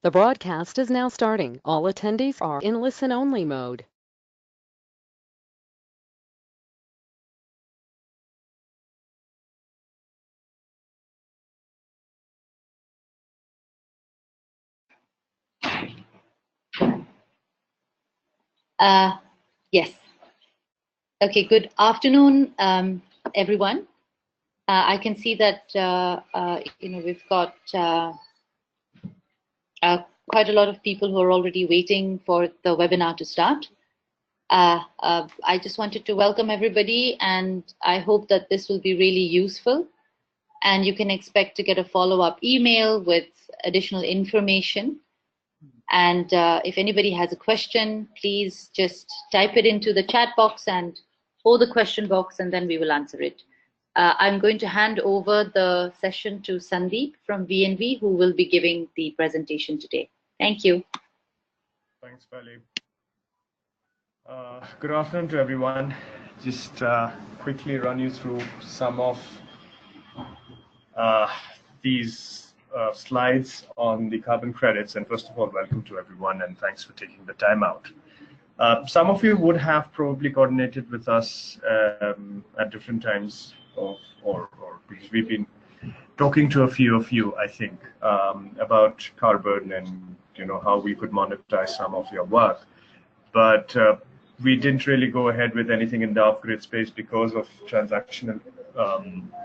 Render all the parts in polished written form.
The broadcast is now starting. All attendees are in listen-only mode. Yes. Okay, good afternoon, everyone. I can see that we've got quite a lot of people who are already waiting for the webinar to start. I just wanted to welcome everybody, and I hope that this will be really useful. And you can expect to get a follow-up email with additional information. And if anybody has a question, please just type it into the chat box or the question box, and then we will answer it. I'm going to hand over the session to Sandeep from VNV, who will be giving the presentation today. Thank you. Thanks, Pali. Good afternoon to everyone. Just quickly run you through some of these slides on the carbon credits. And first of all, welcome to everyone, and thanks for taking the time out. Some of you would have probably coordinated with us at different times, or because we've been talking to a few of you, I think, about carbon and how we could monetize some of your work. But we didn't really go ahead with anything in the off-grid space because of transactional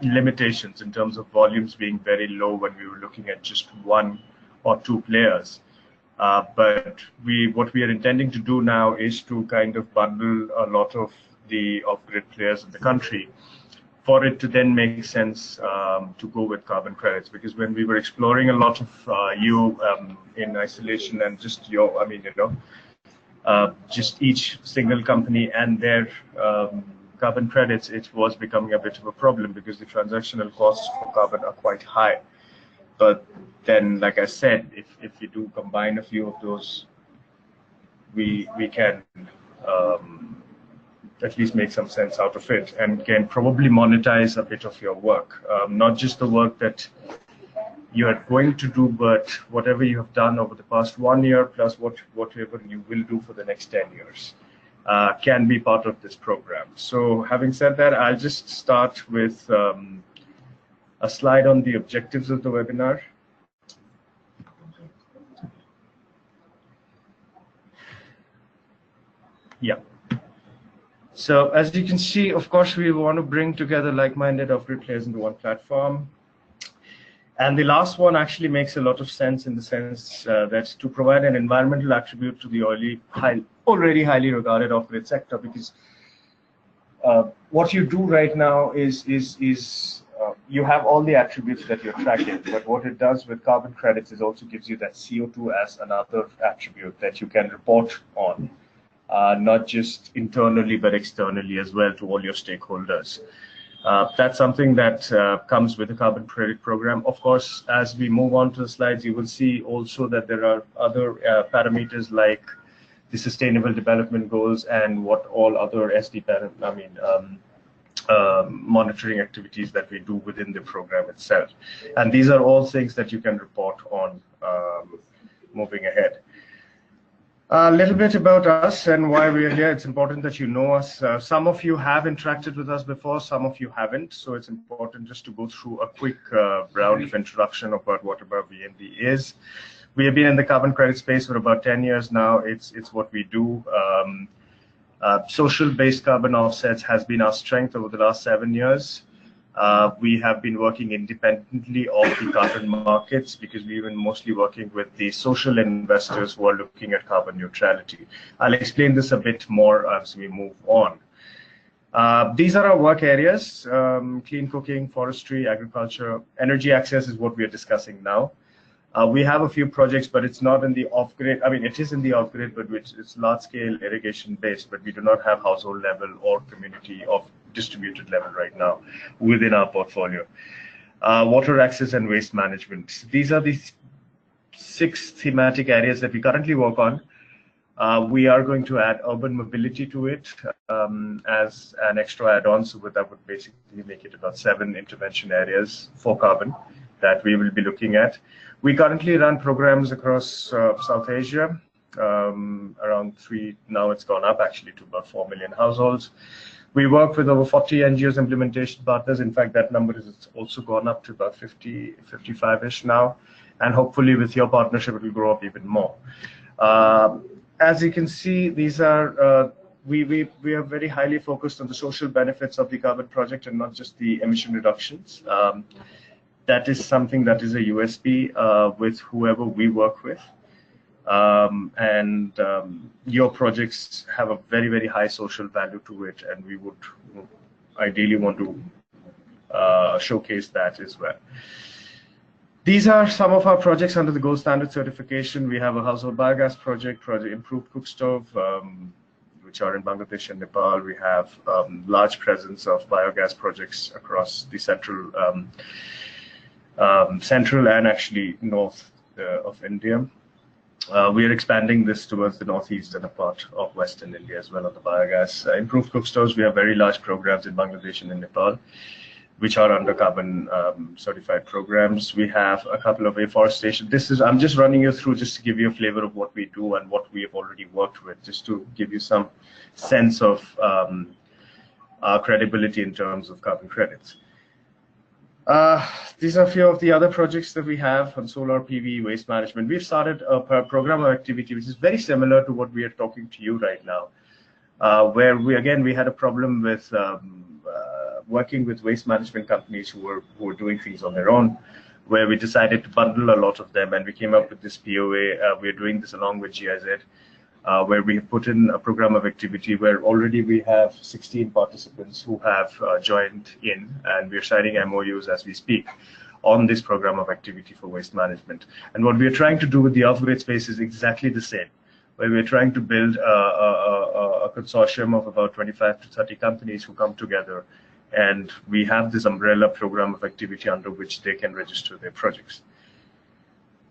limitations in terms of volumes being very low when we were looking at just one or two players. But what we are intending to do now is to kind of bundle a lot of the off-grid players in the country for it to then make sense to go with carbon credits. Because when we were exploring a lot of you in isolation and just just each single company and their carbon credits, it was becoming a bit of a problem because the transactional costs for carbon are quite high. But then, like I said, if you do combine a few of those, we can at least make some sense out of it and can probably monetize a bit of your work, not just the work that you are going to do, but whatever you have done over the past 1 year plus whatever you will do for the next 10 years can be part of this program. So having said that, I'll just start with a slide on the objectives of the webinar. Yeah. So as you can see, of course, we want to bring together like-minded off-grid players into one platform. And the last one actually makes a lot of sense in the sense that to provide an environmental attribute to the already highly regarded off-grid sector, because what you do right now is you have all the attributes that you're tracking, but what it does with carbon credits is also gives you that CO2 as another attribute that you can report on, not just internally, but externally as well to all your stakeholders. That's something that comes with the carbon credit program. Of course, as we move on to the slides, you will see also that there are other parameters like the Sustainable Development Goals and what all other monitoring activities that we do within the program itself. And these are all things that you can report on moving ahead. A little bit about us and why we're here. It's important that you know us. Some of you have interacted with us before, some of you haven't. So it's important just to go through a quick round of introduction about what VNV is. We have been in the carbon credit space for about 10 years now. It's what we do. Social-based carbon offsets has been our strength over the last 7 years. We have been working independently of the carbon markets because we've been mostly working with the social investors who are looking at carbon neutrality. I'll explain this a bit more as we move on. These are our work areas: clean cooking, forestry, agriculture. Energy access is what we are discussing now. We have a few projects, but it's not in the off-grid. I mean, it is in the off-grid, but it's large-scale irrigation-based, but we do not have household level or community of distributed level right now within our portfolio. Water access and waste management. These are the 6 thematic areas that we currently work on. We are going to add urban mobility to it as an extra add-on, so that would basically make it about 7 intervention areas for carbon that we will be looking at. We currently run programs across South Asia, around now it's gone up actually to about 4 million households. We work with over 40 NGOs implementation partners. In fact, that number has also gone up to about 50, 55-ish now. And hopefully with your partnership, it will grow up even more. As you can see, these are, we are very highly focused on the social benefits of the carbon project and not just the emission reductions. That is something that is a USP with whoever we work with. Your projects have a very, very high social value to it, and we would ideally want to showcase that as well. These are some of our projects under the gold standard certification. We have a household biogas project improved cook stove, which are in Bangladesh and Nepal. We have large presence of biogas projects across the central and actually north of India. We are expanding this towards the northeast and a part of western India as well on the biogas. Improved cook stoves, we have very large programs in Bangladesh and in Nepal, which are under carbon certified programs. We have a couple of afforestation. I'm just running you through just to give you a flavor of what we do and what we have already worked with, just to give you some sense of our credibility in terms of carbon credits. These are a few of the other projects that we have on solar PV, waste management. We've started a program of activity which is very similar to what we are talking to you right now, where we had a problem with working with waste management companies who were doing things on their own, where we decided to bundle a lot of them, and we came up with this POA. We're doing this along with GIZ, where we have put in a program of activity where already we have 16 participants who have joined in, and we're signing MOUs as we speak on this program of activity for waste management. And what we are trying to do with the off-grid space is exactly the same, where we're trying to build a consortium of about 25 to 30 companies who come together, and we have this umbrella program of activity under which they can register their projects.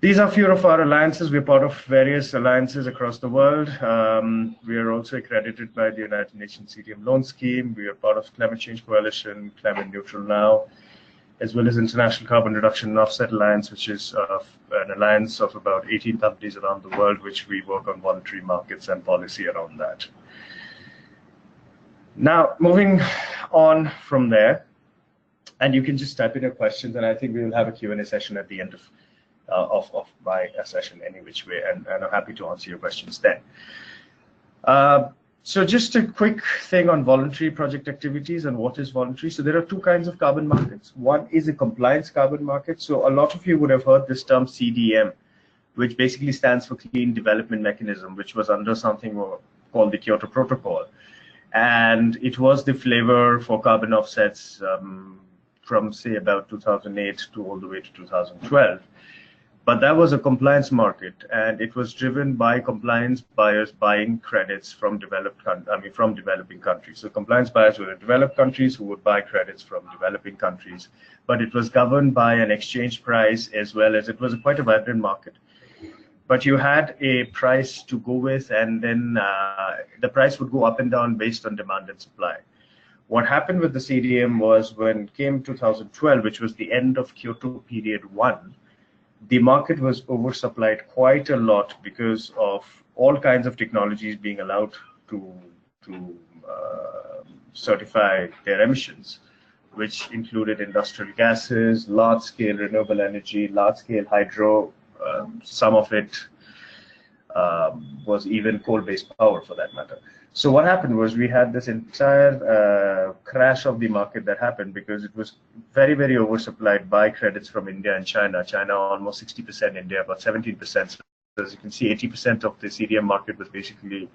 These are a few of our alliances. We're part of various alliances across the world. We are also accredited by the United Nations CDM Loan Scheme. We are part of Climate Change Coalition, Climate Neutral Now, as well as International Carbon Reduction and Offset Alliance, which is an alliance of about 18 companies around the world, which we work on voluntary markets and policy around that. Now, moving on from there, and you can just type in your questions, and I think we will have a Q&A session at the end of my session any which way, and I'm happy to answer your questions then. So just a quick thing on voluntary project activities and what is voluntary. So there are two kinds of carbon markets. One is a compliance carbon market. So a lot of you would have heard this term CDM, which basically stands for Clean Development Mechanism, which was under something called the Kyoto Protocol. And it was the flavor for carbon offsets from, say, about 2008 to all the way to 2012. But that was a compliance market, and it was driven by compliance buyers buying credits from developing countries. So compliance buyers were in developed countries who would buy credits from developing countries, but it was governed by an exchange price, as well as it was quite a vibrant market. But you had a price to go with, and then the price would go up and down based on demand and supply. What happened with the CDM was when came 2012, which was the end of Kyoto period 1, the market was oversupplied quite a lot because of all kinds of technologies being allowed to certify their emissions, which included industrial gases, large-scale renewable energy, large-scale hydro. Some of it was even coal-based power, for that matter. So what happened was we had this entire crash of the market that happened because it was very, very oversupplied by credits from India and China. China almost 60%, India about 17%. So as you can see, 80% of the CDM market was basically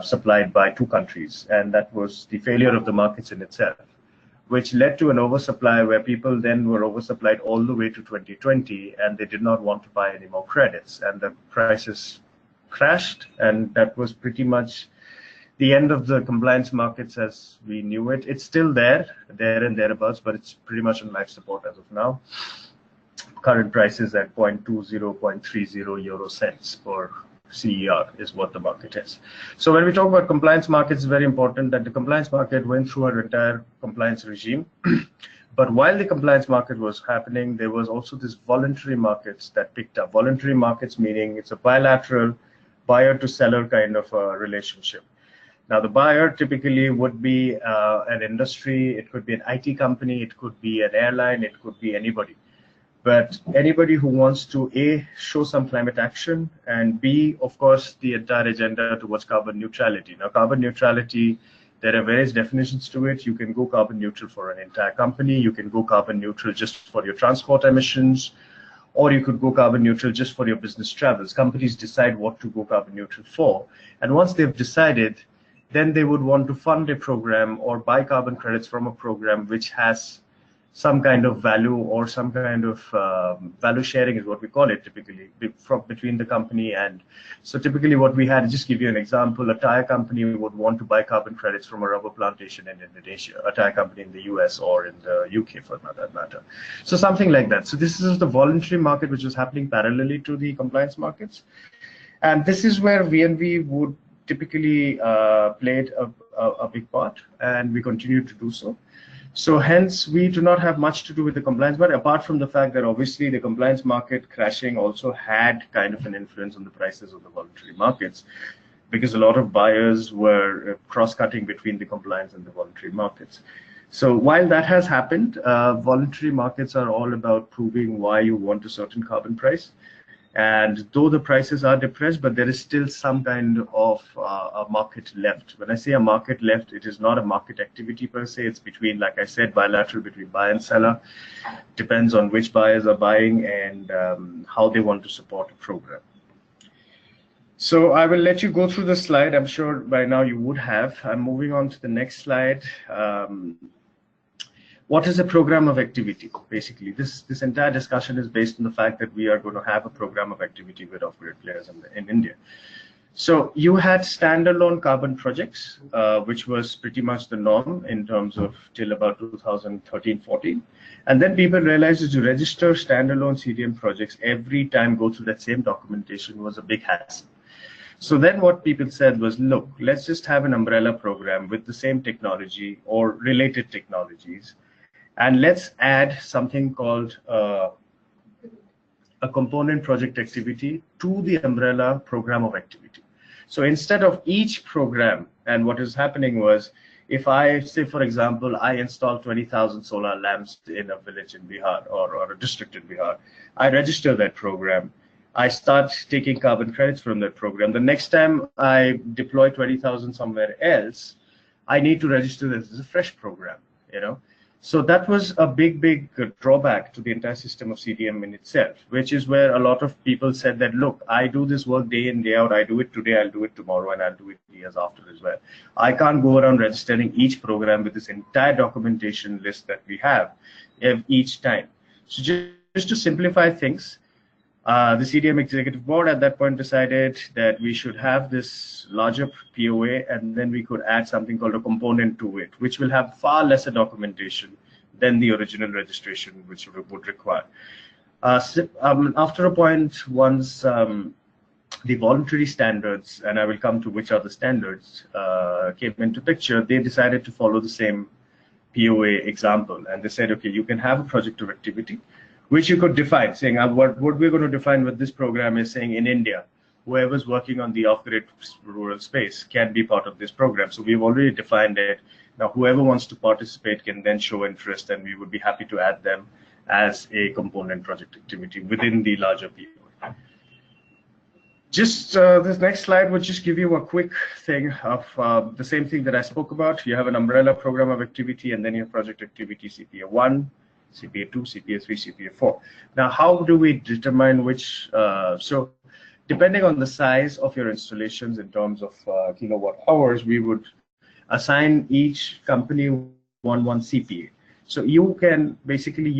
supplied by two countries. And that was the failure of the markets in itself, which led to an oversupply where people then were oversupplied all the way to 2020, and they did not want to buy any more credits. And the prices crashed, and that was pretty much the end of the compliance markets as we knew it. It's still there and thereabouts, but it's pretty much on life support as of now. Current prices at 0.20, 0.30 euro cents per CER is what the market is. So when we talk about compliance markets, it's very important that the compliance market went through our entire compliance regime, But while the compliance market was happening, there was also this voluntary markets that picked up. Voluntary markets meaning it's a bilateral buyer to seller kind of a relationship. Now, the buyer typically would be an industry, it could be an IT company, it could be an airline, it could be anybody. But anybody who wants to A, show some climate action, and B, of course, the entire agenda towards carbon neutrality. Now, carbon neutrality, there are various definitions to it. You can go carbon neutral for an entire company, you can go carbon neutral just for your transport emissions, or you could go carbon neutral just for your business travels. Companies decide what to go carbon neutral for. And once they've decided, then they would want to fund a program or buy carbon credits from a program which has some kind of value or some kind of value sharing is what we call it typically between the company. And so typically what we had, just give you an example, a tire company would want to buy carbon credits from a rubber plantation in Indonesia, a tire company in the US or in the UK for that matter. So something like that. So this is the voluntary market which was happening parallelly to the compliance markets. And this is where VNV would typically played a big part, and we continue to do so. So hence, we do not have much to do with the compliance, but apart from the fact that obviously the compliance market crashing also had kind of an influence on the prices of the voluntary markets, because a lot of buyers were cross-cutting between the compliance and the voluntary markets. So while that has happened, voluntary markets are all about proving why you want a certain carbon price. And though the prices are depressed, but there is still some kind of a market left. When I say a market left, it is not a market activity per se. It's between, like I said, bilateral between buyer and seller. Depends on which buyers are buying and how they want to support a program. So I will let you go through the slide. I'm sure by now you would have. I'm moving on to the next slide. What is a program of activity? Basically, this entire discussion is based on the fact that we are going to have a program of activity with off-grid players in India. So you had standalone carbon projects, which was pretty much the norm in terms of till about 2013-14. And then people realized that to register standalone CDM projects every time go through that same documentation was a big hassle. So then what people said was, look, let's just have an umbrella program with the same technology or related technologies. And let's add something called a component project activity to the umbrella program of activity. So instead of each program, and what is happening was, if I say, for example, I install 20,000 solar lamps in a village in Bihar or a district in Bihar, I register that program. I start taking carbon credits from that program. The next time I deploy 20,000 somewhere else, I need to register this as a fresh program, you know. So that was a big drawback to the entire system of CDM in itself, which is where a lot of people said that, look, I do this work day in, day out. I do it today, I'll do it tomorrow, and I'll do it years after as well. I can't go around registering each program with this entire documentation list that we have each time. So just to simplify things, the CDM executive board at that point decided that we should have this larger POA, and then we could add something called a component to it, which will have far lesser documentation than the original registration, which would require. After a point, once the voluntary standards, and I will come to which are the standards, came into picture, they decided to follow the same POA example. And they said, okay, you can have a project of activity, which you could define, saying what we're going to define with this program is saying in India, whoever's working on the off-grid rural space can be part of this program. So we've already defined it. Now, whoever wants to participate can then show interest, and we would be happy to add them as a component project activity within the larger POA. Just this next slide would just give you a quick thing of the same thing that I spoke about. You have an umbrella program of activity, and then you have project activity CPA 1, CPA 2, CPA 3, CPA 4. Now, how do we determine which? So depending on the size of your installations in terms of kilowatt hours, we would assign each company one CPA. So you can basically,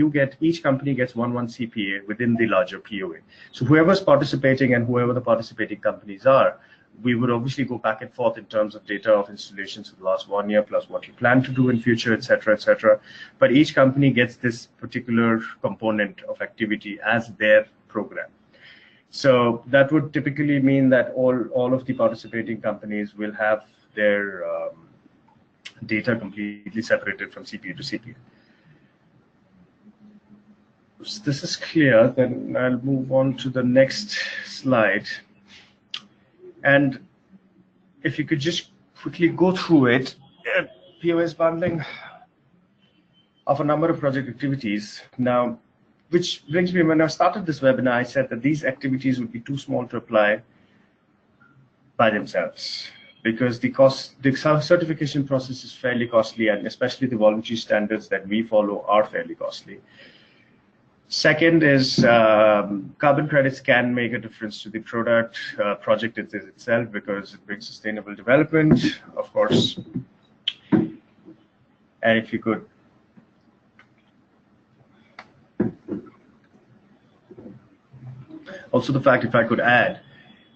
each company gets one CPA within the larger POA. So whoever's participating and whoever the participating companies are, we would obviously go back and forth in terms of data of installations for the last 1 year plus what you plan to do in future, et cetera, et cetera. But each company gets this particular component of activity as their program. So that would typically mean that all of the participating companies will have their data completely separated from CPA to CPA. this is clear, then I'll move on to the next slide. And if you could just quickly go through it, POS bundling of a number of project activities. Now, which brings me, when I started this webinar, I said that these activities would be too small to apply by themselves, because the certification process is fairly costly, and especially the voluntary standards that we follow are fairly costly. Second is carbon credits can make a difference to the project itself, because it brings sustainable development, of course. And if you could, also the fact, if I could add,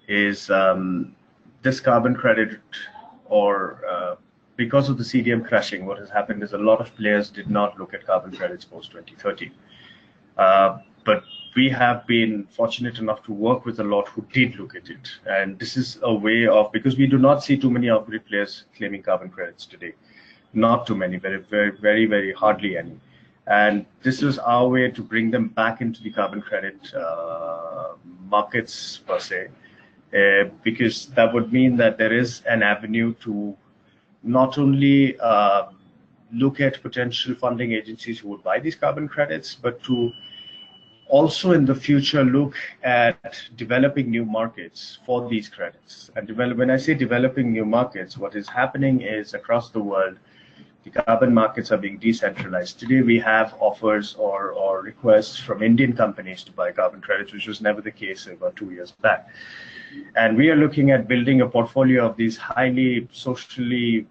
is this carbon credit, or because of the CDM crashing, what has happened is a lot of players did not look at carbon credits post 2030. But we have been fortunate enough to work with a lot who did look at it. And this is a way of, because we do not see too many off-grid players claiming carbon credits today. Not too many, very hardly any. And this is our way to bring them back into the carbon credit markets per se, because that would mean that there is an avenue to not only look at potential funding agencies who would buy these carbon credits, but to also in the future look at developing new markets for these credits. And when I say developing new markets, what is happening is across the world, the carbon markets are being decentralized. Today we have offers or requests from Indian companies to buy carbon credits, which was never the case about 2 years back. And we are looking at building a portfolio of these highly socially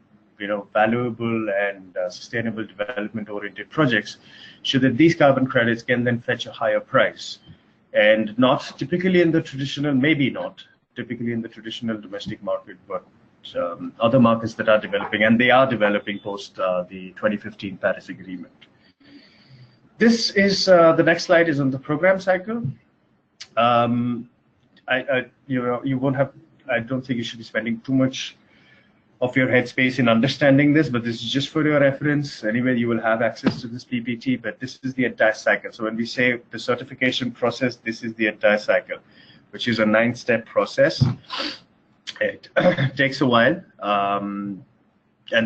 valuable and sustainable development oriented projects, so that these carbon credits can then fetch a higher price. And not typically in the traditional, maybe not typically in the traditional domestic market, but other markets that are developing, and they are developing post the 2015 Paris Agreement. This is the next slide is on the program cycle. You won't have. I don't think you should be spending too much of your headspace in understanding this, but this is just for your reference. Anyway, you will have access to this PPT, but this is the entire cycle. So when we say the certification process, this is the entire cycle, which is a 9-step process. It takes a while, and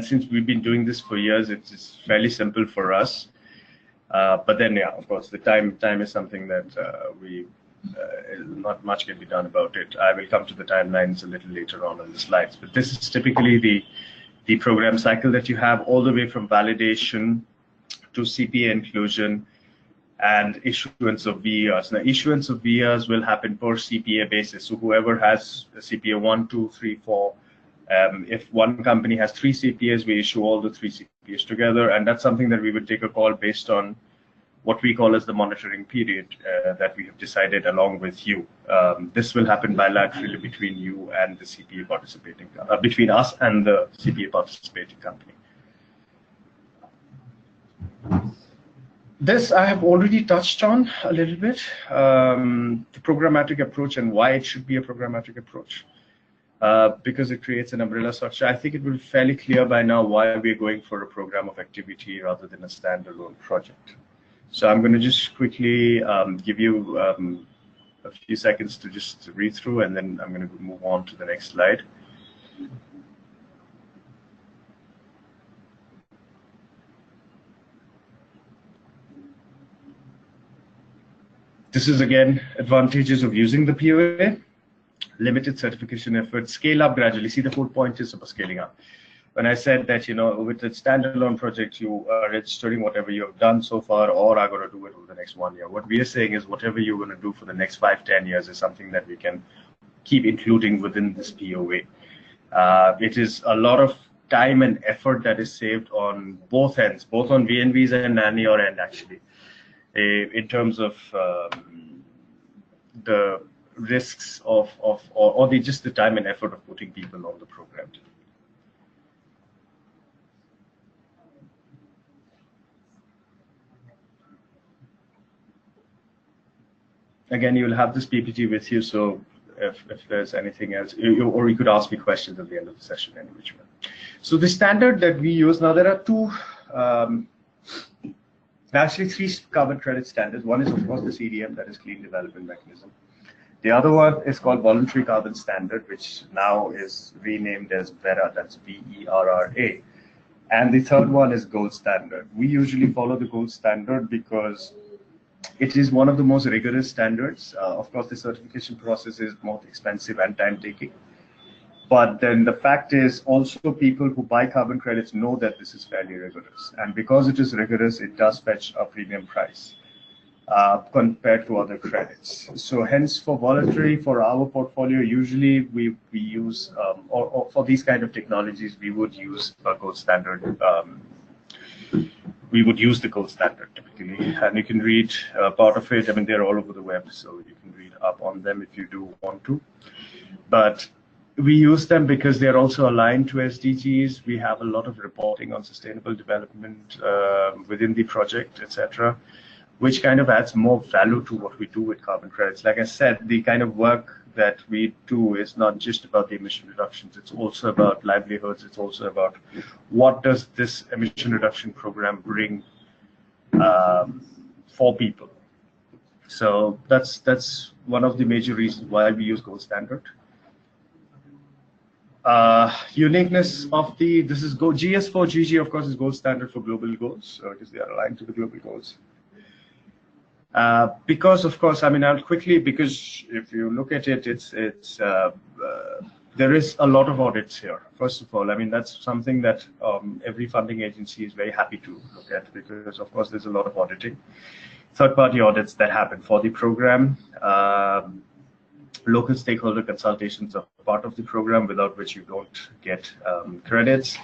since we've been doing this for years, it's fairly simple for us. But then, yeah, of course, the time is something that not much can be done about it. I will come to the timelines a little later on in the slides. But this is typically the program cycle that you have, all the way from validation to CPA inclusion and issuance of VERs. Now, issuance of VERs will happen per CPA basis. So whoever has a CPA 1, 2, 3, 4, if one company has 3 CPAs, we issue all the 3 CPAs together. And that's something that we would take a call based on what we call as the monitoring period that we have decided along with you. This will happen bilaterally between you and the CPA participating, between us and the CPA participating company. This I have already touched on a little bit, the programmatic approach and why it should be a programmatic approach, because it creates an umbrella structure. I think it will be fairly clear by now why we're going for a program of activity rather than a standalone project. So I'm going to just quickly give you a few seconds to just read through, and then I'm going to move on to the next slide. This is again advantages of using the POA, limited certification effort, scale up gradually. See, the whole point is about scaling up. When I said that, with a standalone project, you are registering whatever you have done so far, or are going to do it over the next 1 year. What we are saying is whatever you're going to do for the next 5, 10 years is something that we can keep including within this POA. It is a lot of time and effort that is saved on both ends, both on VNV's and on your end, actually, in terms of the risks of just the time and effort of putting people on the program. Again, you will have this PPT with you, so if there's anything else, or you could ask me questions at the end of the session, any which one. So the standard that we use now, there are two There are actually three carbon credit standards. One is, of course, the CDM, that is Clean Development Mechanism. The other one is called Voluntary Carbon Standard, which now is renamed as VERRA, that's VERRA. And the third one is Gold Standard. We usually follow the Gold Standard because it is one of the most rigorous standards. Of course, the certification process is more expensive and time-taking. But then the fact is also people who buy carbon credits know that this is fairly rigorous. And because it is rigorous, it does fetch a premium price compared to other credits. So hence for voluntary, for our portfolio, usually we use, or for these kind of technologies, we would use a gold standard. We would use the gold standard typically. And you can read part of it. I mean, they're all over the web, so you can read up on them if you do want to. But we use them because they're also aligned to SDGs. We have a lot of reporting on sustainable development within the project, etc., which kind of adds more value to what we do with carbon credits. Like I said, the kind of work that we do is not just about the emission reductions. It's also about livelihoods. It's also about what does this emission reduction program bring for people. So that's one of the major reasons why we use gold standard. Uniqueness of this is GS4GG, of course, is gold standard for global goals, because they are aligned to the global goals. Because, of course, I mean, I'll quickly, because if you look at it, there is a lot of audits here. First of all, I mean, that's something that every funding agency is very happy to look at because, of course, there's a lot of auditing. Third-party audits that happen for the program. Local stakeholder consultations are part of the program, without which you don't get credits.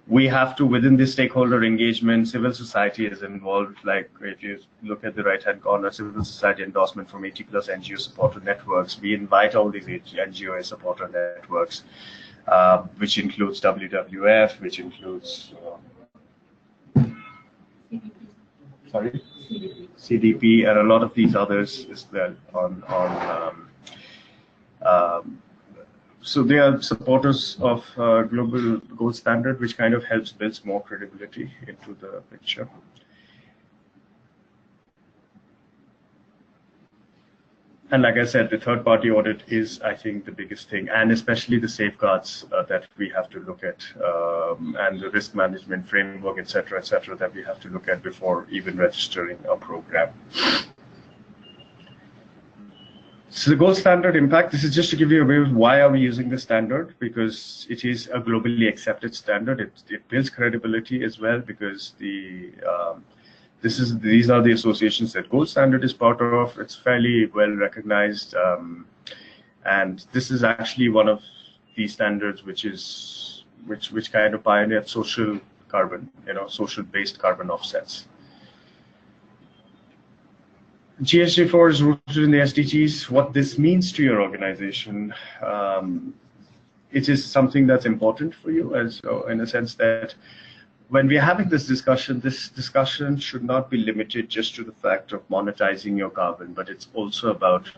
We have to, within the stakeholder engagement, civil society is involved. Like if you look at the right-hand corner, civil society endorsement from 80+ NGO supporter networks. We invite all these NGO supporter networks, which includes WWF, which includes CDP, and a lot of these others as well so they are supporters of global gold standard, which kind of helps build more credibility into the picture. And like I said, the third-party audit is, I think, the biggest thing, and especially the safeguards that we have to look at, and the risk management framework, et cetera, that we have to look at before even registering a program. So the gold standard impact, this is just to give you a way of why are we using this standard, because it is a globally accepted standard. It builds credibility as well, because these are the associations that gold standard is part of. It's fairly well recognized, and this is actually one of the standards which kind of pioneered social carbon, social-based carbon offsets. GSG4 is rooted in the SDGs. What this means to your organization, it is something that's important for you, and so in a sense that when we're having this discussion should not be limited just to the fact of monetizing your carbon, but it's also about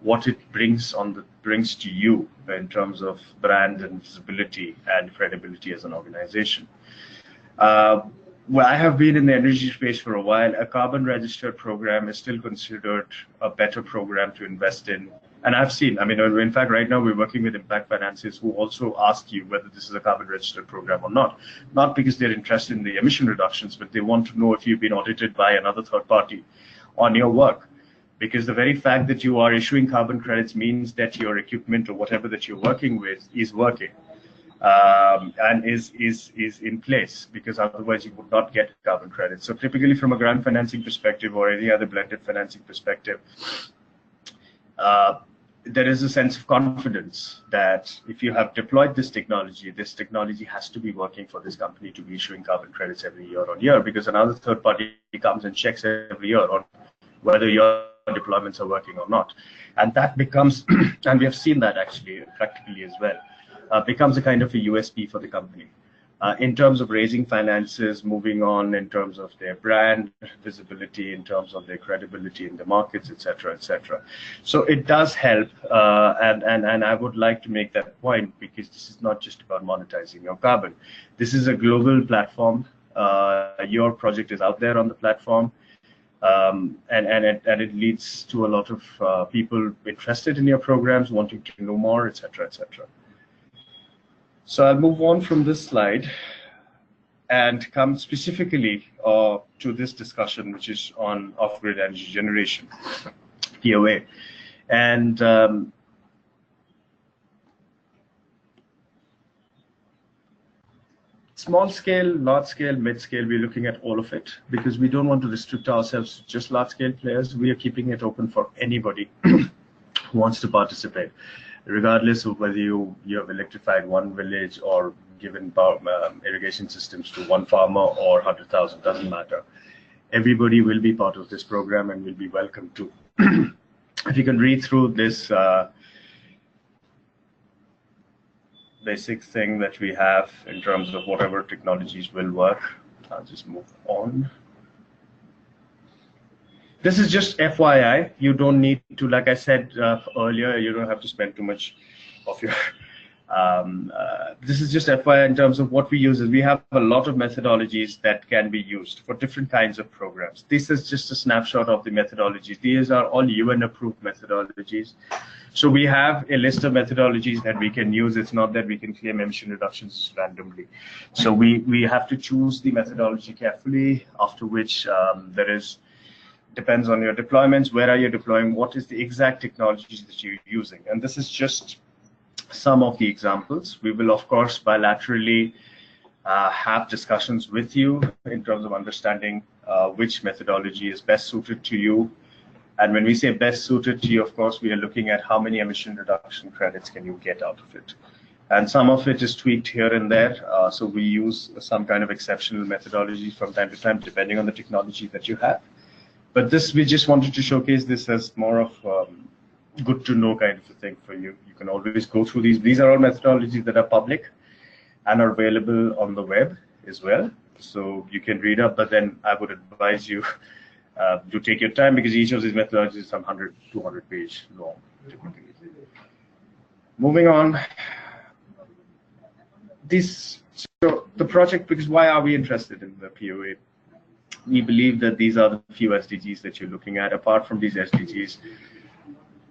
what it brings to you in terms of brand and visibility and credibility as an organization. Well, I have been in the energy space for a while. A carbon registered program is still considered a better program to invest in. And I've seen, I mean, in fact, right now we're working with impact finances who also ask you whether this is a carbon registered program or not. Not because they're interested in the emission reductions, but they want to know if you've been audited by another third party on your work. Because the very fact that you are issuing carbon credits means that your equipment or whatever that you're working with is working. And is in place, because otherwise you would not get carbon credits. So typically from a grant financing perspective or any other blended financing perspective, there is a sense of confidence that if you have deployed this technology has to be working for this company to be issuing carbon credits every year on year, because another third party comes and checks every year on whether your deployments are working or not. And that becomes, and we have seen that actually practically as well, becomes a kind of a USP for the company in terms of raising finances, moving on in terms of their brand visibility, in terms of their credibility in the markets, et cetera, et cetera. So it does help, and I would like to make that point, because this is not just about monetizing your carbon. This is a global platform your project is out there on the platform, and it leads to a lot of people interested in your programs, wanting to know more, etc., etc. So I'll move on from this slide and come specifically to this discussion, which is on off-grid energy generation, POA. And small scale, large scale, mid scale, we're looking at all of it because we don't want to restrict ourselves to just large scale players. We are keeping it open for anybody who wants to participate, regardless of whether you have electrified one village or given power, irrigation systems to one farmer or 100,000, doesn't matter. Everybody will be part of this program and will be welcome to. If you can read through this basic thing that we have in terms of whatever technologies will work. I'll just move on. This is just FYI. You don't need to, like I said earlier, you don't have to spend too much of your this is just FYI in terms of what we use. We have a lot of methodologies that can be used for different kinds of programs. This is just a snapshot of the methodologies. These are all UN approved methodologies. So we have a list of methodologies that we can use. It's not that we can claim emission reductions randomly. So we have to choose the methodology carefully, after which depends on your deployments, where are you deploying, what is the exact technologies that you're using. And this is just some of the examples. We will, of course, bilaterally have discussions with you in terms of understanding which methodology is best suited to you. And when we say best suited to you, of course, we are looking at how many emission reduction credits can you get out of it. And some of it is tweaked here and there. So we use some kind of exceptional methodology from time to time, depending on the technology that you have. But this, we just wanted to showcase this as more of good to know kind of a thing for you. You can always go through these. These are all methodologies that are public and are available on the web as well. So you can read up, but then I would advise you to take your time because each of these methodologies is some 100, 200 page long. Moving on. So the project, because why are we interested in the POA? We believe that these are the few SDGs that you're looking at. Apart from these SDGs,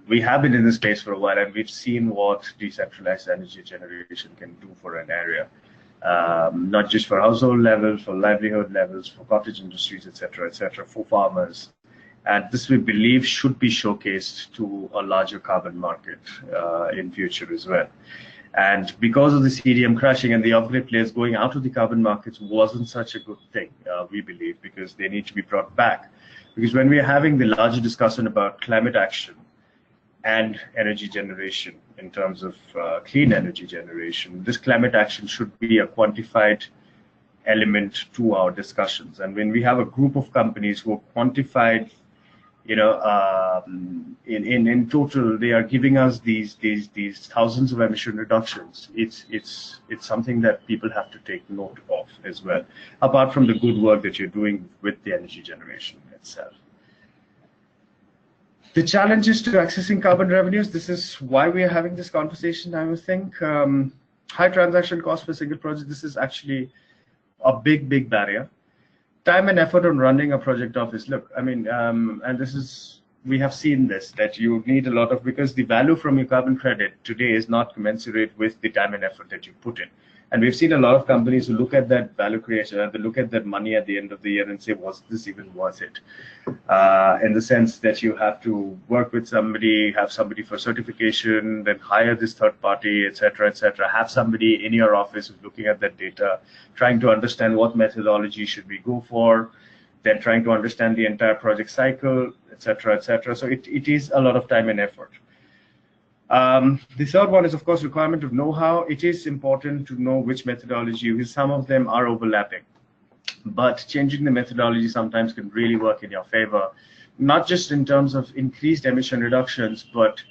we have been in this space for a while, and we've seen what decentralized energy generation can do for an area, not just for household levels, for livelihood levels, for cottage industries, etc., for farmers. And this, we believe, should be showcased to a larger carbon market in future as well. And because of the CDM crashing and the off-grid players going out of the carbon markets wasn't such a good thing, we believe, because they need to be brought back. Because when we are having the larger discussion about climate action and energy generation in terms of clean energy generation, this climate action should be a quantified element to our discussions. And when we have a group of companies who are quantified, you know, in total, they are giving us these thousands of emission reductions. It's something that people have to take note of as well, apart from the good work that you're doing with the energy generation itself. The challenges to accessing carbon revenues, this is why we are having this conversation, I would think. High transaction cost for single project, this is actually a big barrier. Time and effort on running a project office. Look, I mean, and this is, we have seen this, that you need a lot of, because the value from your carbon credit today is not commensurate with the time and effort that you put in. And we've seen a lot of companies who look at that value creation, and they look at that money at the end of the year and say, was this even worth it? In the sense that you have to work with somebody, have somebody for certification, then hire this third party, etc., have somebody in your office who's looking at that data, trying to understand what methodology should we go for, then trying to understand the entire project cycle, etc., So it is a lot of time and effort. The third one is, of course, requirement of know-how. It is important to know which methodology, because some of them are overlapping. But changing the methodology sometimes can really work in your favor, not just in terms of increased emission reductions, but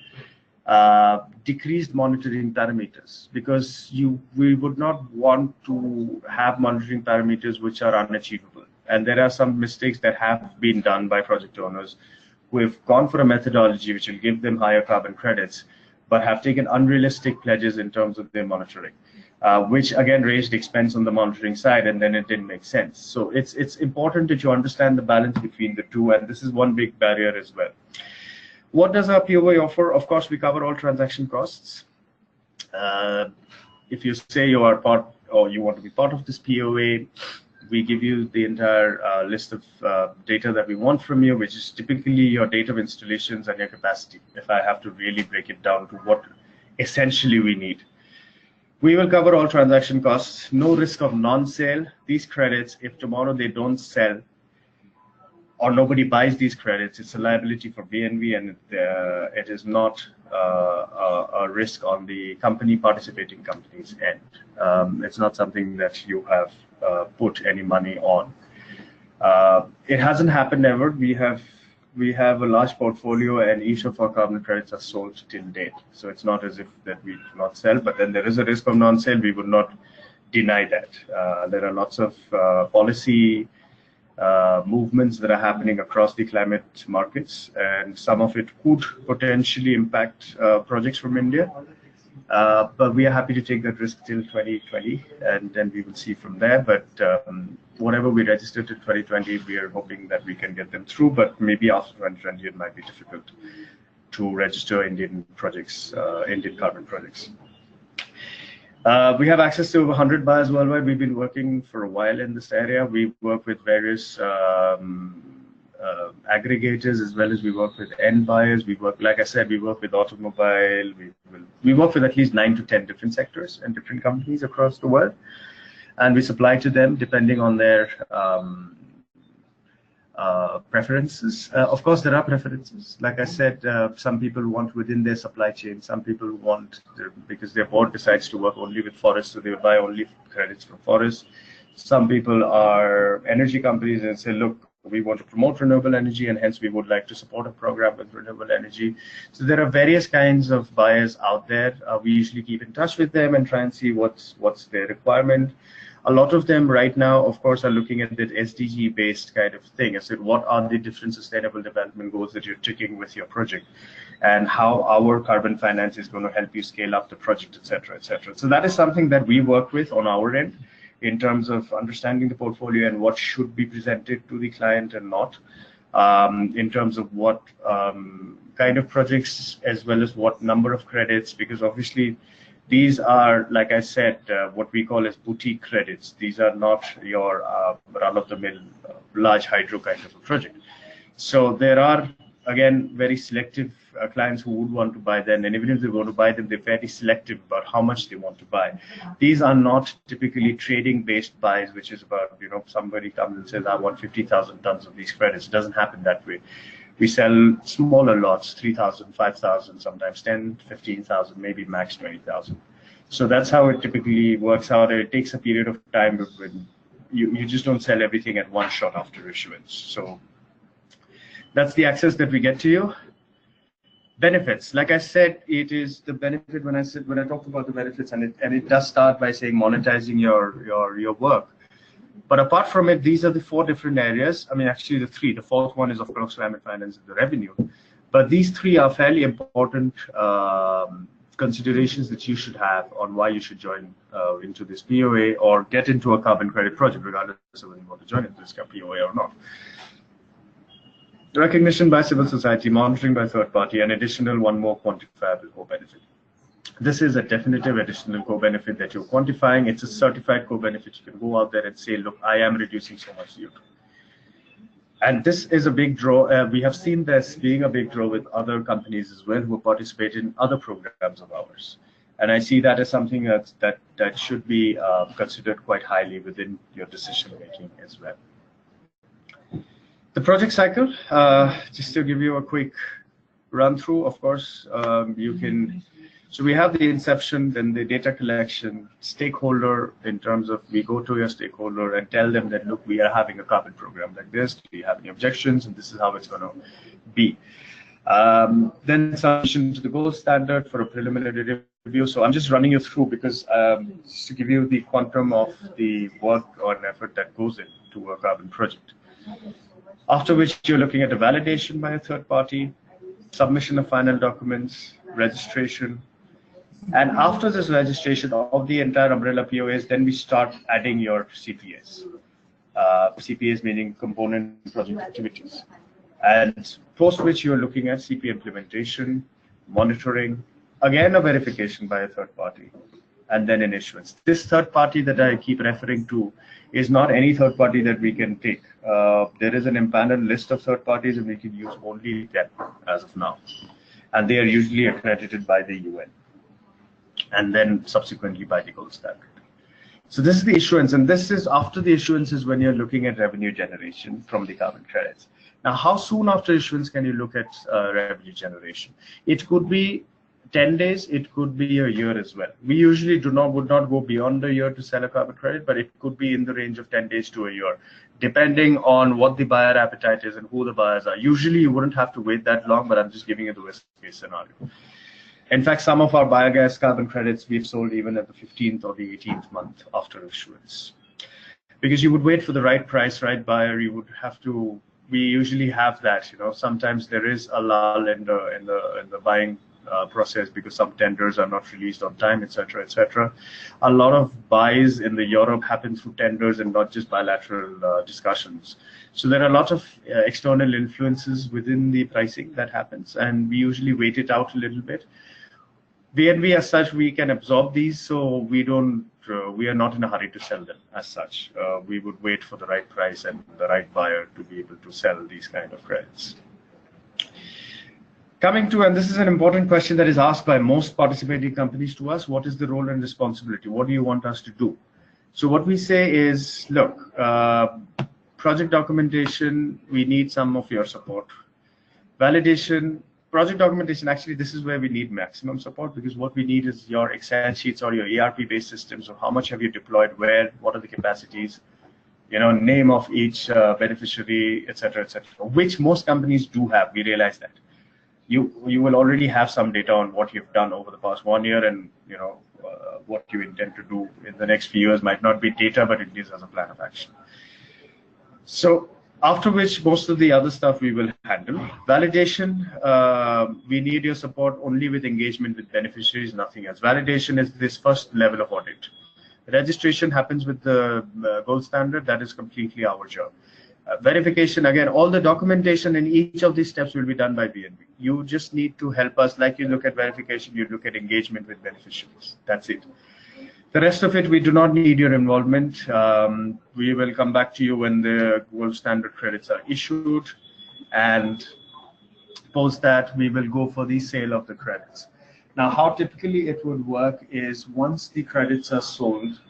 decreased monitoring parameters, because we would not want to have monitoring parameters which are unachievable. And there are some mistakes that have been done by project owners who have gone for a methodology which will give them higher carbon credits, but have taken unrealistic pledges in terms of their monitoring, which again raised expense on the monitoring side, and then it didn't make sense. So it's important that you understand the balance between the two, and this is one big barrier as well. What does our POA offer? Of course, we cover all transaction costs. If you say you are part or you want to be part of this POA, we give you the entire list of data that we want from you, which is typically your date of installations and your capacity, if I have to really break it down to what essentially we need. We will cover all transaction costs, no risk of non-sale. These credits, if tomorrow they don't sell or nobody buys these credits, it's a liability for BNV, and it is not a risk on the participating company's end. It's not something that you have put any money on. It hasn't happened ever. We have a large portfolio, and each of our carbon credits are sold till date. So it's not as if that we do not sell, but then there is a risk of non-sale. We would not deny that. There are lots of policy movements that are happening across the climate markets, and some of it could potentially impact projects from India. But we are happy to take that risk till 2020, and then we will see from there. But whatever we registered till 2020, we are hoping that we can get them through. But maybe after 2020, it might be difficult to register Indian projects, Indian carbon projects. We have access to over 100 buyers worldwide. We've been working for a while in this area. We work with various aggregators, as well as we work with end buyers. We work, like I said, we work with automobile. We work with at least 9 to 10 different sectors and different companies across the world, and we supply to them depending on their preferences. Of course, there are preferences. Like I said, some people want within their supply chain. Some people want, because their board decides to work only with forests, so they buy only credits from forests. Some people are energy companies and say, look, we want to promote renewable energy, and hence we would like to support a program with renewable energy. So there are various kinds of buyers out there. We usually keep in touch with them and try and see what's their requirement. A lot of them right now, of course, are looking at that SDG-based kind of thing. I said, what are the different sustainable development goals that you're ticking with your project, and how our carbon finance is going to help you scale up the project, et cetera, et cetera. So that is something that we work with on our end in terms of understanding the portfolio and what should be presented to the client and not, in terms of what kind of projects, as well as what number of credits, because obviously these are, like I said, what we call as boutique credits. These are not your run-of-the-mill large hydro kind of a project. So there are, again, very selective clients who would want to buy them, and even if they want to buy them, they're very selective about how much they want to buy. These are not typically trading-based buys, which is about, somebody comes and says, I want 50,000 tons of these credits. It doesn't happen that way. We sell smaller lots, 3,000, 5,000, sometimes 10, 15,000, maybe max 20,000. So that's how it typically works out. It takes a period of time when you just don't sell everything at one shot after issuance. So that's the access that we get to you. Benefits, like I said, it is the benefit when I talk about the benefits, and it does start by saying monetizing your work. But apart from it, these are the 4 different areas. I mean, actually the 3. The 4th one is, of course, climate finance and the revenue. But these 3 are fairly important considerations that you should have on why you should join into this POA or get into a carbon credit project, regardless of whether you want to join into this POA or not. Recognition by civil society, monitoring by third party, and additional one more quantifiable co-benefit. This is a definitive additional co-benefit that you're quantifying. It's a certified co-benefit. You can go out there and say, look, I am reducing so much CO2. And this is a big draw. We have seen this being a big draw with other companies as well who participate in other programs of ours. And I see that as something that should be considered quite highly within your decision making as well. The project cycle, just to give you a quick run through, of course, so we have the inception, then the data collection, stakeholder, in terms of we go to your stakeholder and tell them that, look, we are having a carbon program like this, do you have any objections, and this is how it's going to be. Then submission to the gold standard for a preliminary review. So I'm just running you through because just to give you the quantum of the work or an effort that goes into a carbon project. After which you're looking at a validation by a third party, submission of final documents, registration. And after this registration of the entire umbrella POAs, then we start adding your CPAs. CPAs meaning component project activities. And post which you're looking at CPA implementation, monitoring, again a verification by a third party, and then an issuance. This third party that I keep referring to is not any third party that we can take. There is an empaneled list of third parties, and we can use only them as of now. And they are usually accredited by the UN, and then subsequently by the gold standard. So this is the issuance, and this is after the issuance is when you're looking at revenue generation from the carbon credits. Now, how soon after issuance can you look at revenue generation? It could be 10 days, it could be a year as well. We usually would not go beyond a year to sell a carbon credit, but it could be in the range of 10 days to a year, depending on what the buyer appetite is and who the buyers are. Usually you wouldn't have to wait that long, but I'm just giving you the worst case scenario. In fact, some of our biogas carbon credits we've sold even at the 15th or the 18th month after issuance. Because you would wait for the right price, right buyer, you would have to, we usually have that, sometimes there is a lull in the buying process because some tenders are not released on time, etc., etc. A lot of buys in the Europe happen through tenders and not just bilateral discussions. So there are a lot of external influences within the pricing that happens, and we usually wait it out a little bit. BNB as such, we can absorb these, so we are not in a hurry to sell them as such. We would wait for the right price and the right buyer to be able to sell these kind of credits. Coming to, and this is an important question that is asked by most participating companies to us, what is the role and responsibility? What do you want us to do? So what we say is, look, project documentation, we need some of your support. Validation, project documentation, actually, this is where we need maximum support, because what we need is your Excel sheets or your ERP-based systems of how much have you deployed, where, what are the capacities, name of each beneficiary, etc., which most companies do have. We realize that. You will already have some data on what you've done over the past 1 year, and what you intend to do in the next few years might not be data, but it is as a plan of action. So after which, most of the other stuff we will handle. Validation, we need your support only with engagement with beneficiaries, nothing else. Validation is this first level of audit. Registration happens with the gold standard. That is completely our job. Verification, again, all the documentation in each of these steps will be done by BNB. You just need to help us, like you look at verification, you look at engagement with beneficiaries. That's it. The rest of it, we do not need your involvement. We will come back to you when the gold standard credits are issued, and post that, we will go for the sale of the credits. Now, how typically it would work is once the credits are sold,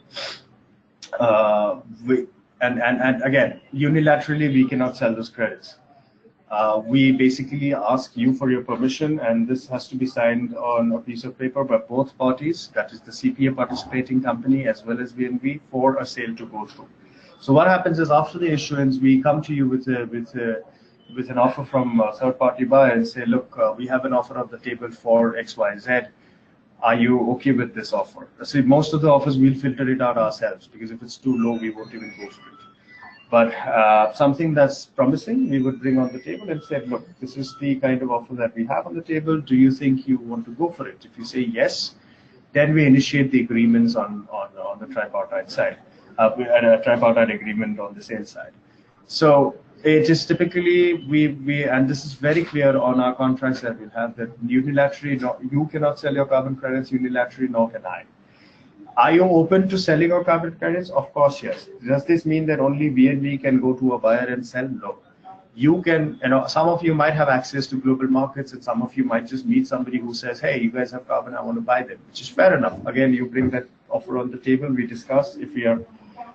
and again, unilaterally, we cannot sell those credits. We basically ask you for your permission, and this has to be signed on a piece of paper by both parties, that is the CPA participating company as well as BNB, for a sale to go through. So what happens is after the issuance, we come to you with an offer from a third-party buyer and say, look, we have an offer on the table for X, Y, Z. Are you okay with this offer? See, most of the offers, we'll filter it out ourselves, because if it's too low, we won't even go for it. But something that's promising, we would bring on the table and say, look, this is the kind of offer that we have on the table. Do you think you want to go for it? If you say yes, then we initiate the agreements on the tripartite side, a tripartite agreement on the sales side. So it is typically, and this is very clear on our contracts that we'll have, that unilaterally, you cannot sell your carbon credits unilaterally, nor can I. Are you open to selling your carbon credits? Of course, yes. Does this mean that only BNB can go to a buyer and sell? No. You can, some of you might have access to global markets, and some of you might just meet somebody who says, hey, you guys have carbon, I want to buy them, which is fair enough. Again, you bring that offer on the table, we discuss. If we are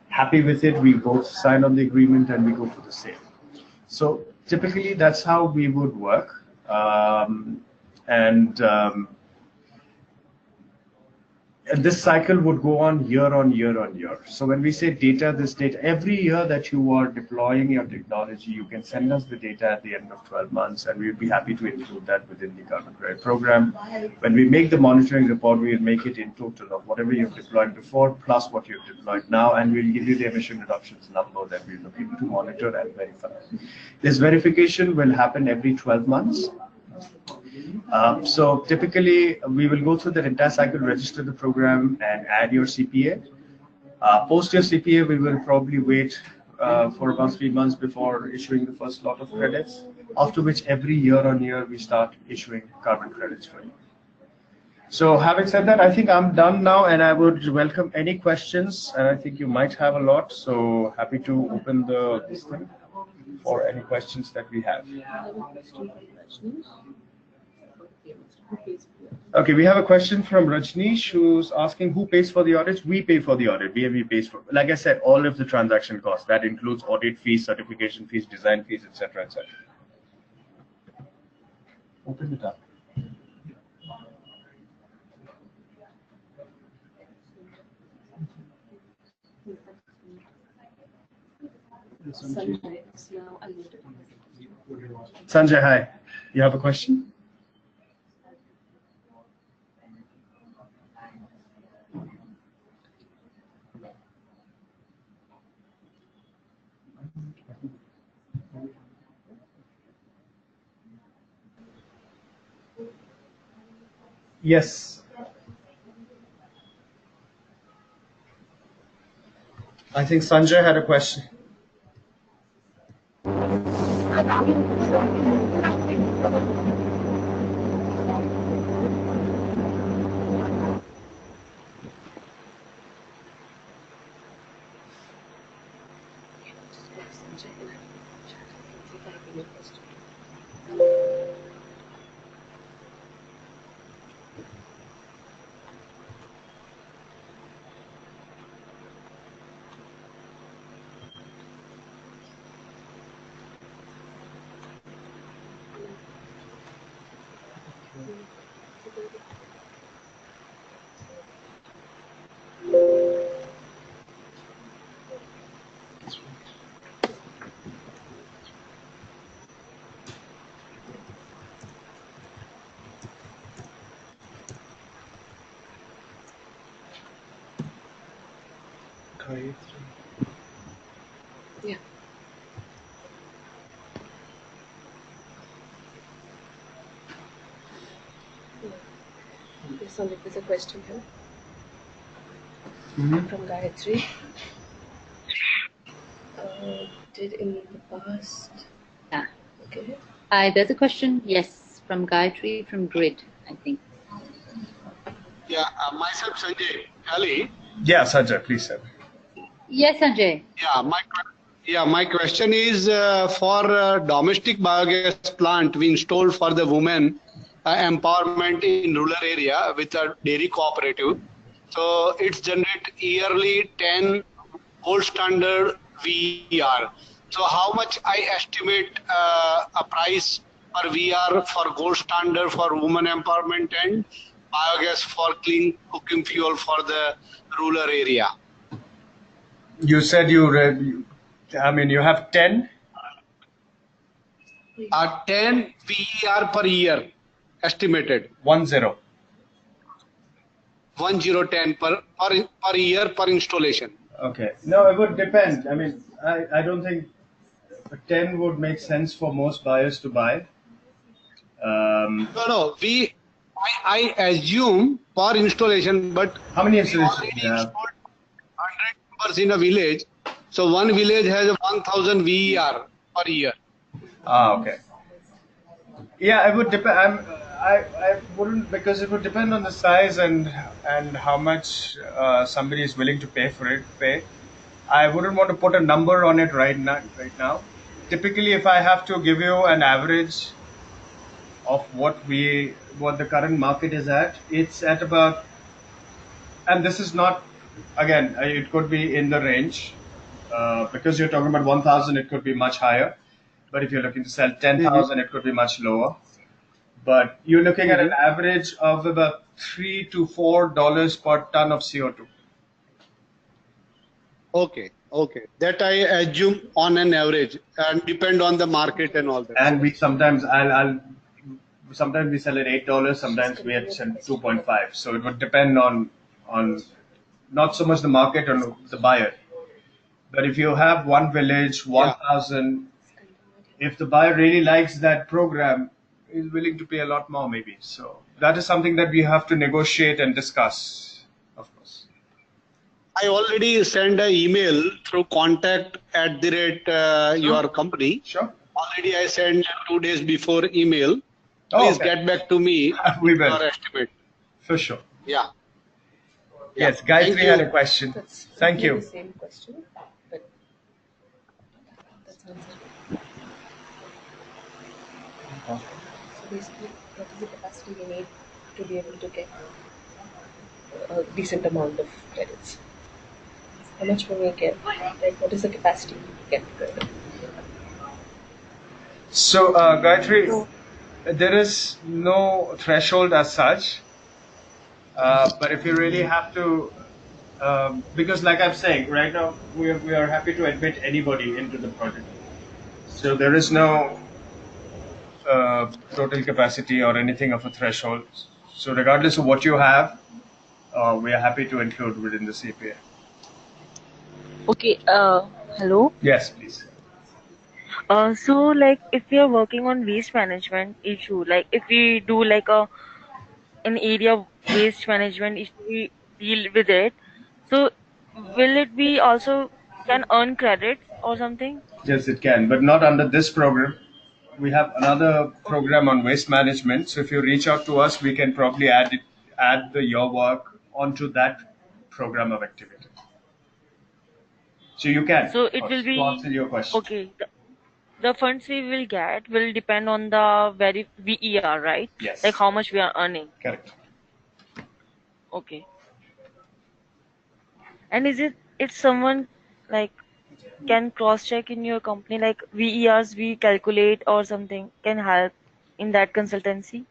happy with it, we both sign on the agreement and we go for the sale. So typically, that's how we would work. And this cycle would go on year on year on year. So when we say data, this data, every year that you are deploying your technology, you can send us the data at the end of 12 months, and we'd be happy to include that within the carbon credit program. When we make the monitoring report, we'll make it in total of whatever you've deployed before, plus what you've deployed now, and we'll give you the emission reductions number that we're looking to monitor and verify. This verification will happen every 12 months. So typically, we will go through the entire cycle, register the program, and add your CPA. Post your CPA, we will probably wait for about 3 months before issuing the first lot of credits, after which every year on year we start issuing carbon credits for you. So having said that, I think I'm done now, and I would welcome any questions, and I think you might have a lot, so happy to open this thing for any questions that we have. Okay, we have a question from Rajneesh who's asking who pays for the audits. We pay for the audit. BME pays for, like I said, all of the transaction costs. That includes audit fees, certification fees, design fees, etc., etc. Open it up. Sanjay, hi. You have a question? Yes. I think Sanjay had a question. Yeah. Yes, Sandeep, there's a question here from Gayatri. Did in the past. Yeah. Okay. There's a question, yes, from Gayatri from Grid, I think. Yeah, myself, Sanjay Ali. Yeah, Sanjay, please, sir. Yes, Sanjay. Yeah, my question is for domestic biogas plant we installed for the women empowerment in rural area with a dairy cooperative. So it's generate yearly 10 gold standard VR. So how much I estimate a price per VR for gold standard for women empowerment and biogas for clean cooking fuel for the rural area? You said you have 10? 10 VER per year estimated. 10. 1010 per year per installation. Okay. No, it would depend. I mean, I don't think 10 would make sense for most buyers to buy. No, I assume per installation, but How many installations already do you have? installed 100 members in a village. So one village has 1000 VER per year. Okay. Yeah, it would depend. I wouldn't, because it would depend on the size and how much somebody is willing to pay for it. I wouldn't want to put a number on it right now. Typically, if I have to give you an average of what the current market is at, it's at about, and this is not, again, it could be in the range, because you're talking about 1,000, it could be much higher. But if you're looking to sell 10,000, it could be much lower. But you're looking at an average of about $3 to $4 per ton of CO2. Okay. That I assume on an average and depend on the market and all that. And we sometimes sometimes we sell at $8, sometimes we at 2.5. So it would depend on not so much the market or the buyer. But if you have one village, 1,000, if the buyer really likes that program, is willing to pay a lot more maybe. So that is something that we have to negotiate and discuss, of course. I already sent an email through contact@your company. Sure. Already I sent 2 days before email. Oh, Please okay. get back to me We with will. your estimate. For sure. Yeah. Yes, Thank Gayatri you. had a question. That's Thank really you. the same question, but that's answered. So basically, what is the capacity we need to be able to get a decent amount of credits? How much will we get? Like, what is the capacity to get credit? So, Gayatri, there is no threshold as such, but if you really have to, because like I'm saying, right now we are happy to admit anybody into the project. So there is no total capacity or anything of a threshold. So regardless of what you have, we are happy to include within the CPA. Okay, hello. Yes, please. So like if we are working on waste management issue, like if we do like an area waste management issue, we deal with it. So will it be also can earn credits or something? Yes, it can, but not under this program. We have another Okay. program on waste management. So if you reach out to us, we can probably add your work onto that program of activity. So you can. So it will To answer be your question. okay. The funds we will get will depend on the VER, right? Yes. Like how much we are earning. Correct. Okay. And is it someone like can cross check in your company like VERs we calculate or something can help in that consultancy?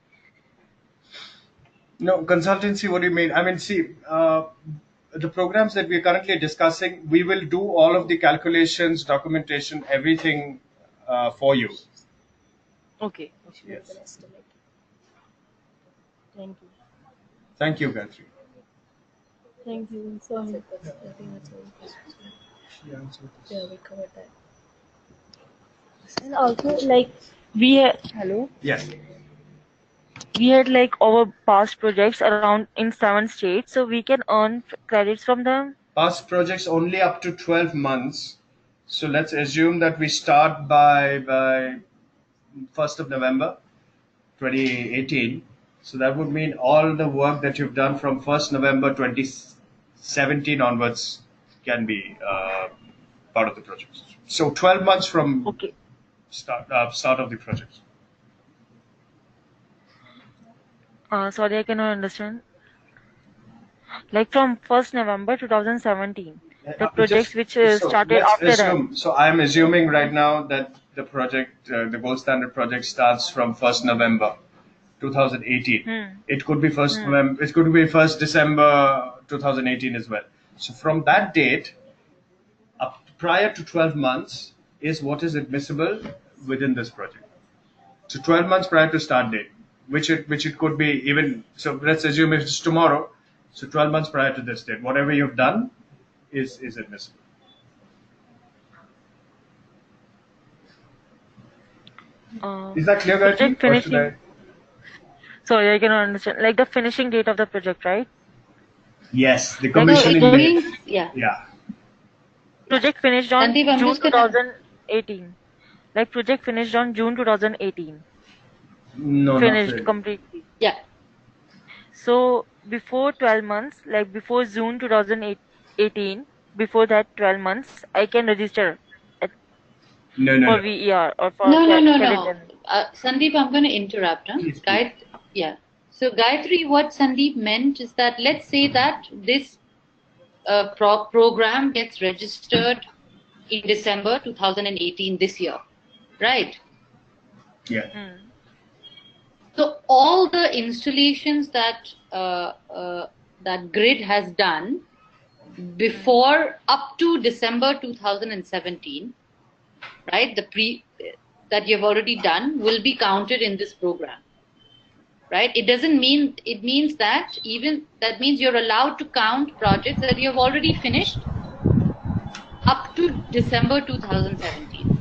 No, consultancy, what do you mean? I mean, see, the programs that we're currently discussing, we will do all of the calculations, documentation, everything for you. Okay. We should make an estimate. Thank you. Thank you, Gayatri. Thank you. I think that's all the questions. Yeah, we covered that. And also like we hello. Yes. We had like our past projects around in 7 states, so we can earn credits from them. Past projects only up to 12 months. So let's assume that we start by 1st of November 2018. So that would mean all the work that you've done from 1st November 2017 onwards can be part of the project. So 12 months from Okay. start of the project. Sorry, I cannot understand. Like from 1st November 2017, the projects which started let's after that. assume. So I'm assuming right now that the project, the gold standard project, starts from 1st November 2018. It could be 1st November. It could be 1st December 2018 as well. So from that date, up prior to 12 months is what is admissible within this project. So 12 months prior to start date, which it could be even. So let's assume if it's tomorrow. So 12 months prior to this date, whatever you've done is admissible. Is that clear, Gayatri? Project finishing. Sorry, I cannot understand. Like the finishing date of the project, right? Yes, the Like, no, commissioning it date. means, yeah. Yeah. project finished on Sandeep, I'm June just gonna- 2018. Like project finished on June 2018. No, Finished not really. completely. Yeah. So before 12 months, like before June 2018, before that 12 months, I can register No. for VER or for No. credit. Sandeep, I'm going to interrupt. Huh? Please, please. Yeah. So Gayatri, what Sandeep meant is that let's say that this program gets registered in December 2018 this year, right? Yeah. So all the installations that that grid has done before up to December 2017, right? That you've already done will be counted in this program, right? It means that you're allowed to count projects that you have already finished up to December 2017.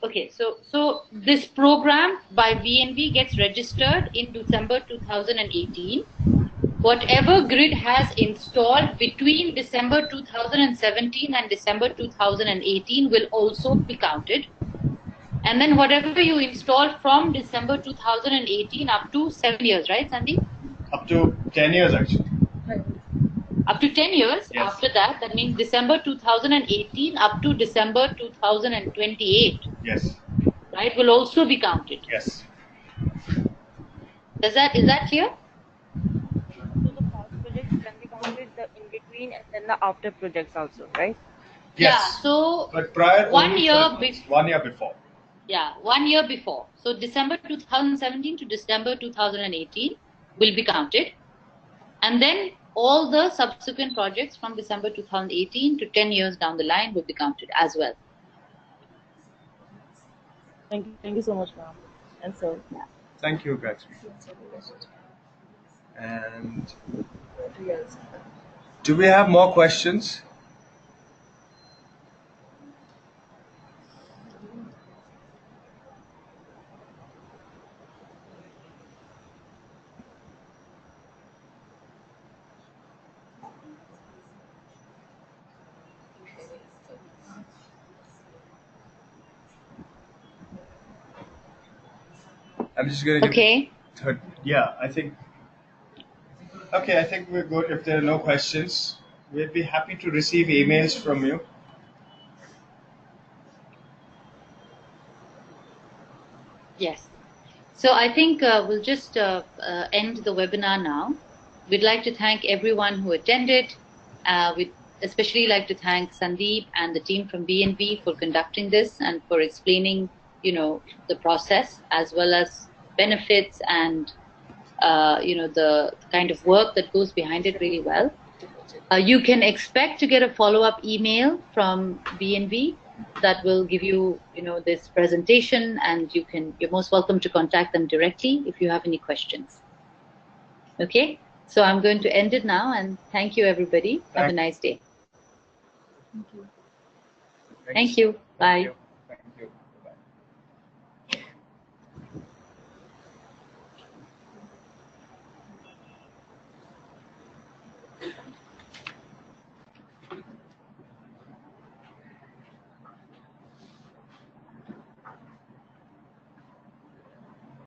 Okay, so this program by BNB gets registered in December 2018. Whatever grid has installed between December 2017 and December 2018 will also be counted. And then whatever you install from December 2018 up to 7 years, right, Sandeep? Up to 10 years, actually. Up to 10 years. Yes. After that means December 2018 up to December 2028, Yes. right, will also be counted. Yes. Is that clear? So the past projects can be counted, the in between and then the after projects also, right? Yes. Yeah, so But prior 1 only year 1 year before. Yeah, 1 year before. So December 2017 to December 2018 will be counted. And then all the subsequent projects from December 2018 to 10 years down the line will be counted as well. Thank you so much, ma'am. And so, Thank you, Gatsby. And do we have more questions? I'm just going to give Okay. Yeah, I think. Okay, I think we're good. If there are no questions, we'd be happy to receive emails from you. Yes. So I think we'll just end the webinar now. We'd like to thank everyone who attended. We'd especially like to thank Sandeep and the team from BNB for conducting this and for explaining, the process as well as benefits and, the kind of work that goes behind it really well. You can expect to get a follow-up email from BNB that will give you, this presentation, and you're most welcome to contact them directly if you have any questions. Okay, so I'm going to end it now, and thank you, everybody. Have a nice day. thank you. Thank you. Bye. Thank you.